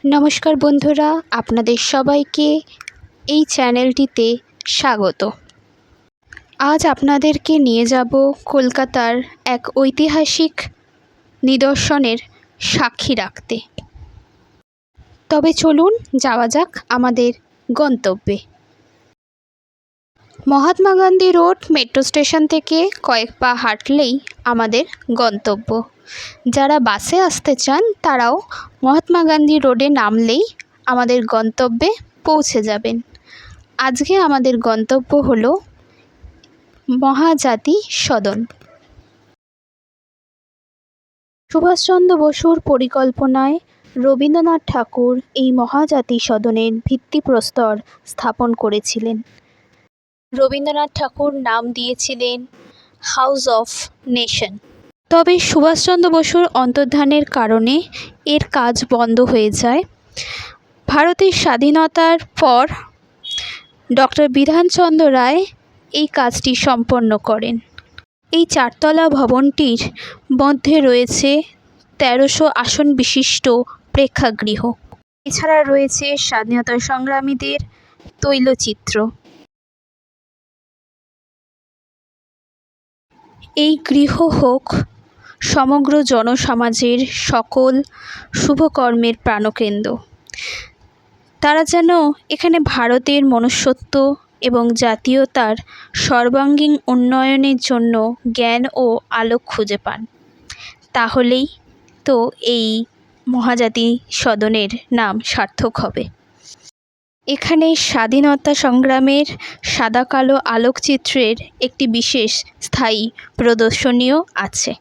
নমস্কার বন্ধুরা, আপনাদের সবাইকে এই চ্যানেলটিতে স্বাগত। আজ আপনাদেরকে নিয়ে যাব কলকাতার এক ঐতিহাসিক নিদর্শনের সাক্ষী রাখতে। তবে চলুন যাওয়া যাক আমাদের গন্তব্যে। Mahatma Gandhi road metro station থেকে কয়েক পা হাঁটলেই আমাদের গন্তব্য। যারা বাসে আসতে চান তারাও মহাত্মা গান্ধী রোডে নামলেই আমাদের গন্তব্যে পৌঁছে যাবেন। আজকে আমাদের গন্তব্য হলো মহাজাতি সদন। সুভাষচন্দ্র বসুর পরিকল্পনায় রবীন্দ্রনাথ ঠাকুর এই মহাজাতি সদনের ভিত্তিপ্রস্তর স্থাপন করেছিলেন। রবীন্দ্রনাথ ঠাকুর নাম দিয়েছিলেন হাউস অফ নেশন। তবে সুভাষচন্দ্র বসুর অন্তর্ধানের কারণে এর কাজ বন্ধ হয়ে যায়। ভারতের স্বাধীনতার পর ডক্টর বিধানচন্দ্র রায় এই কাজটি সম্পন্ন করেন। এই চারতলা ভবনটির মধ্যে রয়েছে ১৩০০ আসন বিশিষ্ট প্রেক্ষাগৃহ। এছাড়া রয়েছে স্বাধীনতা সংগ্রামীদের তৈলচিত্র। এই গৃহ হোক সমগ্র জনসমাজের সকল শুভকর্মের প্রাণকেন্দ্র। তারা যেন এখানে ভারতের মনুষ্যত্ব এবং জাতীয়তার সর্বাঙ্গীন উন্নয়নের জন্য জ্ঞান ও আলোক খুঁজে পান। তাহলেই তো এই মহাজাতি সদনের নাম সার্থক হবে। এখানে স্বাধীনতা সংগ্রামের সাদা কালো আলোকচিত্রের একটি বিশেষ স্থায়ী প্রদর্শনীও আছে।